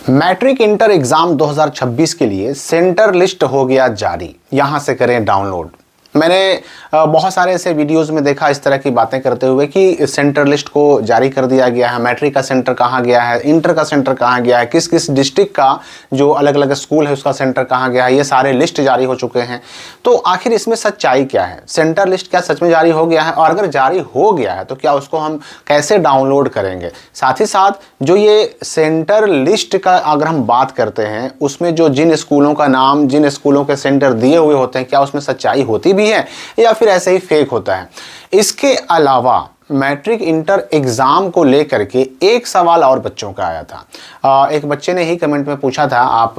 Matric inter exam 2026 के लिए centre list हो गया जारी, यहां से करें डाउनलोड। मैंने बहुत सारे ऐसे वीडियोस में देखा इस तरह की बातें करते हुए कि सेंटर लिस्ट को जारी कर दिया गया है, मैट्रिक का सेंटर कहाँ गया है, इंटर का सेंटर कहाँ गया है, किस किस डिस्ट्रिक्ट का जो अलग अलग स्कूल है उसका सेंटर कहाँ गया है, ये सारे लिस्ट जारी हो चुके हैं। तो आखिर इसमें सच्चाई क्या है? सेंटर लिस्ट क्या सच में जारी हो गया है? और अगर जारी हो गया है तो क्या उसको हम कैसे डाउनलोड करेंगे? साथ ही साथ जो ये सेंटर लिस्ट का अगर हम बात करते हैं, उसमें जो जिन स्कूलों का नाम, जिन स्कूलों के सेंटर दिए हुए होते हैं, क्या उसमें सच्चाई होती भी है या फिर ऐसे ही फेक होता है? इसके अलावा मैट्रिक इंटर एग्जाम को लेकर के एक सवाल और बच्चों का आया था। एक बच्चे ने ही कमेंट में पूछा था, आप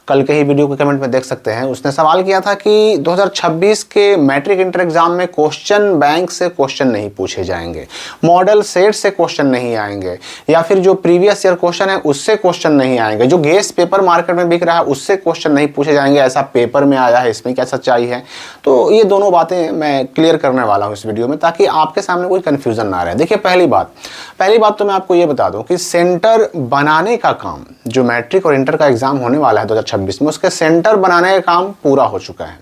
कल के ही वीडियो के कमेंट में देख सकते हैं। उसने सवाल किया था कि 2026 के मैट्रिक इंटर एग्जाम में क्वेश्चन बैंक से क्वेश्चन नहीं पूछे जाएंगे, मॉडल सेट से क्वेश्चन नहीं आएंगे, या फिर जो प्रीवियस ईयर क्वेश्चन है उससे क्वेश्चन नहीं आएंगे, जो गेस्ट पेपर मार्केट में बिक रहा है उससे क्वेश्चन नहीं पूछे जाएंगे, ऐसा पेपर में आया है, इसमें क्या सच्चाई है? तो ये दोनों बातें मैं क्लियर करने वाला हूँ इस वीडियो में, ताकि आपके सामने कोई कंफ्यूजन ना रहे। देखिए, पहली बात तो मैं आपको ये बता दूं कि सेंटर बनाने का काम, जो मैट्रिक और इंटर का एग्जाम होने वाला है 2026 में, उसके सेंटर बनाने का काम पूरा हो चुका है।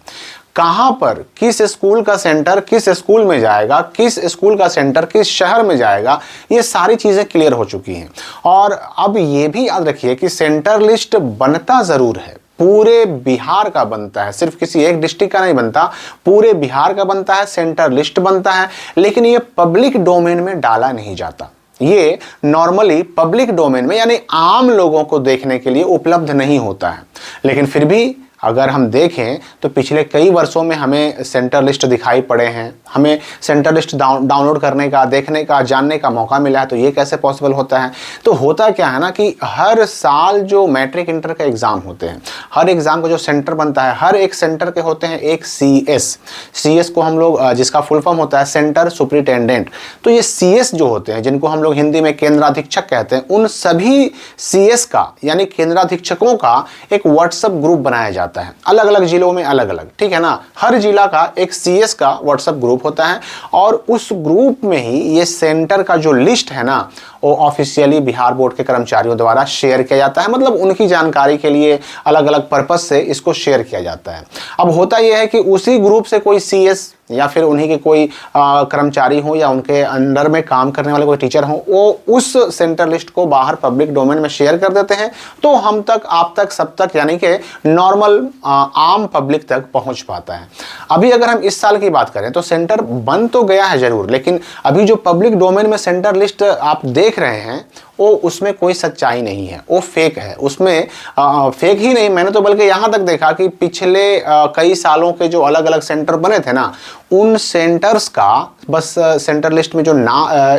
कहां पर किस स्कूल का सेंटर किस स्कूल में जाएगा, किस स्कूल का सेंटर किस शहर में जाएगा, ये सारी चीजें क्लियर हो चुकी हैं। और अब ये भी याद रखिए कि सेंटर लिस्ट बनता जरूर है, पूरे बिहार का बनता है, सिर्फ किसी एक डिस्ट्रिक्ट का नहीं बनता, पूरे बिहार का बनता है, सेंटर लिस्ट बनता है। लेकिन ये पब्लिक डोमेन में डाला नहीं जाता, ये नॉर्मली पब्लिक डोमेन में यानी आम लोगों को देखने के लिए उपलब्ध नहीं होता है। लेकिन फिर भी अगर हम देखें तो पिछले कई वर्षों में हमें सेंटर लिस्ट दिखाई पड़े हैं, हमें सेंटर लिस्ट डाउनलोड करने का, देखने का, जानने का मौका मिला है। तो ये कैसे पॉसिबल होता है? तो होता क्या है ना कि हर साल जो मैट्रिक इंटर के एग्जाम होते हैं, हर एग्जाम का जो सेंटर बनता है, हर एक सेंटर के होते हैं एक CS को हम लोग, जिसका फुल फॉर्म होता है सेंटर सुपरिटेंडेंट। तो ये CS जो होते हैं, जिनको हम लोग हिंदी में केंद्राधीक्षक कहते हैं, उन सभी CS का यानी केंद्राधीक्षकों का एक व्हाट्सएप ग्रुप बनाया जाता है, अलग अलग जिलों में अलग अलग, ठीक है ना। हर जिला का एक CS का व्हाट्सएप ग्रुप होता है और उस ग्रुप में ही ये सेंटर का जो लिस्ट है ना, वो ऑफिशियली बिहार बोर्ड के कर्मचारियों द्वारा शेयर किया जाता है। मतलब उनकी जानकारी के लिए अलग अलग पर्पस से इसको शेयर किया जाता है। अब होता यह है कि उसी ग्रुप से कोई CS या फिर उन्हीं के कोई कर्मचारी हो या उनके अंडर में काम करने वाले कोई टीचर हो, वो उस सेंटर लिस्ट को बाहर पब्लिक डोमेन में शेयर कर देते हैं। तो हम तक, आप तक, सब तक, यानी कि नॉर्मल आम पब्लिक तक पहुंच पाता है। अभी अगर हम इस साल की बात करें तो सेंटर बन तो गया है जरूर, लेकिन अभी जो पब्लिक डोमेन में सेंटर लिस्ट आप देख रहे हैं वो, उसमें कोई सच्चाई नहीं है, वो फेक है। उसमें फेक ही नहीं, मैंने तो बल्कि यहाँ तक देखा कि पिछले कई सालों के जो अलग अलग सेंटर बने थे ना, उन सेंटर्स का बस सेंटर लिस्ट में जो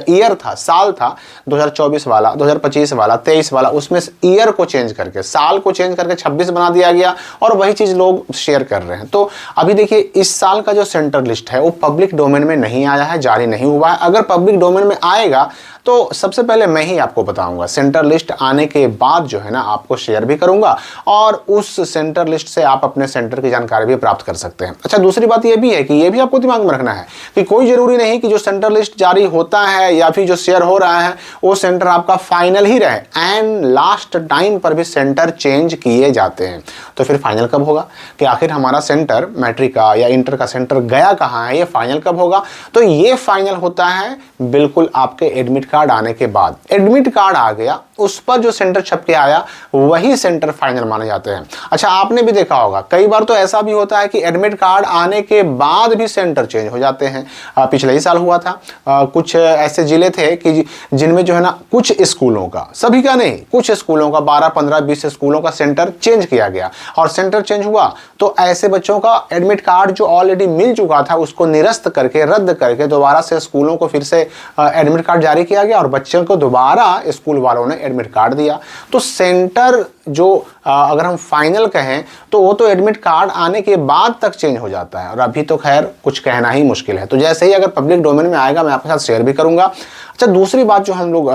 ईयर था, साल था, 2024 वाला, 2025 वाला, 23 वाला, उसमें ईयर को चेंज करके, साल को चेंज करके 26 बना दिया गया और वही चीज़ लोग शेयर कर रहे हैं। तो अभी देखिए, इस साल का जो सेंटर लिस्ट है वो पब्लिक डोमेन में नहीं आया है, जारी नहीं हुआ है। अगर पब्लिक डोमेन में आएगा तो सबसे पहले मैं ही आपको बताऊंगा। सेंटर लिस्ट आने के बाद जो है ना, आपको शेयर भी करूंगा और उस सेंटर लिस्ट से आप अपने सेंटर की जानकारी भी प्राप्त कर सकते हैं। अच्छा, दूसरी बात ये भी है कि ये भी आपको दिमाग में रखना है कि कोई जरूरी नहीं कि जो सेंटर लिस्ट जारी होता है या फिर जो शेयर हो रहा है वो सेंटर आपका फाइनल ही रहे। एंड लास्ट टाइम पर भी सेंटर चेंज किए जाते हैं। तो फिर फाइनल कब होगा कि आखिर हमारा सेंटर मैट्रिक का या इंटर का सेंटर गया कहाँ है, ये फाइनल कब होगा? तो ये फाइनल होता है बिल्कुल आपके एडमिट कार्ड आने के बाद। एडमिट कार्ड आ गया, उस पर जो सेंटर छप के आया वही सेंटर फाइनल माने जाते हैं। अच्छा, आपने भी देखा होगा कई बार तो ऐसा भी होता है कि एडमिट कार्ड आने के बाद भी सेंटर चेंज हो जाते हैं। पिछले ही साल हुआ था। कुछ ऐसे जिले थे कि जिनमें जो है ना, कुछ स्कूलों का, सभी का नहीं, कुछ स्कूलों का 12, 15, 20 स्कूलों का सेंटर चेंज किया गया और सेंटर चेंज हुआ तो ऐसे बच्चों का एडमिट कार्ड जो ऑलरेडी मिल चुका था उसको निरस्त करके, रद्द करके दोबारा से स्कूलों को फिर से एडमिट कार्ड जारी किया गया और बच्चों को दोबारा स्कूल वालों ने एडमिट कार्ड दिया। तो सेंटर जो अगर हम फाइनल कहें तो वो तो एडमिट कार्ड आने के बाद तक चेंज हो जाता है, और अभी तो खैर कुछ कहना ही मुश्किल है। तो जैसे ही अगर पब्लिक डोमेन में आएगा मैं आपके साथ शेयर भी करूंगा। अच्छा, दूसरी बात जो हम लोग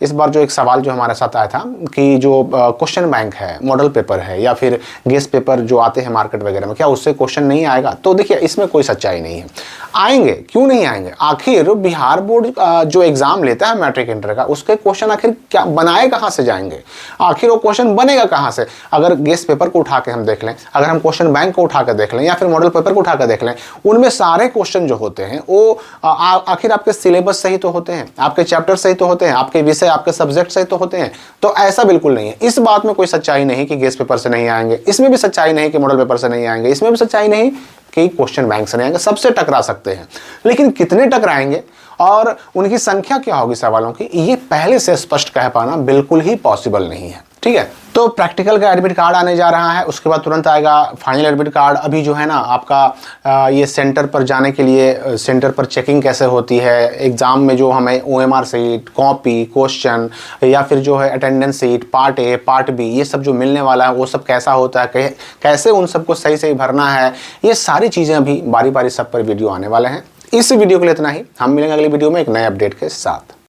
इस बार जो एक सवाल जो हमारे साथ आया था कि जो क्वेश्चन बैंक है, मॉडल पेपर है या फिर गेस्ट पेपर जो आते हैं मार्केट वगैरह में, क्या उससे क्वेश्चन नहीं आएगा? तो देखिए, इसमें कोई सच्चाई नहीं है। आएंगे, क्यों नहीं आएंगे? आखिर बिहार बोर्ड जो एग्जाम लेता है मैट्रिक इंटर का, उसके क्वेश्चन आखिर क्या बनाए कहाँ से जाएंगे? आखिर वो क्वेश्चन बनेगा कहाँ से? अगर गेस्ट पेपर को उठा के हम देख लें, अगर हम क्वेश्चन बैंक को उठा के देख लें या फिर मॉडल पेपर को उठा के देख लें, उनमें सारे क्वेश्चन जो होते हैं वो आखिर आपके सिलेबस से ही तो होते हैं, आपके चैप्टर से ही तो होते हैं, आपके विषय, आपके सब्जेक्ट से ही तो होते हैं। तो ऐसा बिल्कुल नहीं है। इस बात में कोई सच्चाई नहीं कि गेस्ट पेपर से नहीं आएंगे, इसमें भी सच्चाई नहीं कि मॉडल पेपर से नहीं आएंगे, इसमें भी सच्चाई नहीं कि क्वेश्चन बैंक से नहीं आएंगे। सबसे टकरा सकते हैं, लेकिन कितने टकराएंगे और उनकी संख्या क्या होगी सवालों की, ये पहले से स्पष्ट कह पाना बिल्कुल ही पॉसिबल नहीं है। ठीक है, तो प्रैक्टिकल का एडमिट कार्ड आने जा रहा है, उसके बाद तुरंत आएगा फाइनल एडमिट कार्ड। अभी जो है ना आपका ये सेंटर पर जाने के लिए सेंटर पर चेकिंग कैसे होती है, एग्ज़ाम में जो हमें OMR सीट, कॉपी, क्वेश्चन या फिर जो है attendance sheet, part A, part B, ये सब जो मिलने वाला है वो सब कैसा होता है, कैसे उन सबको सही सही भरना है, ये सारी चीज़ें अभी बारी बारी सब पर वीडियो आने वाले हैं। इस वीडियो के लिए इतना ही। हम मिलेंगे अगली वीडियो में एक नए अपडेट के साथ।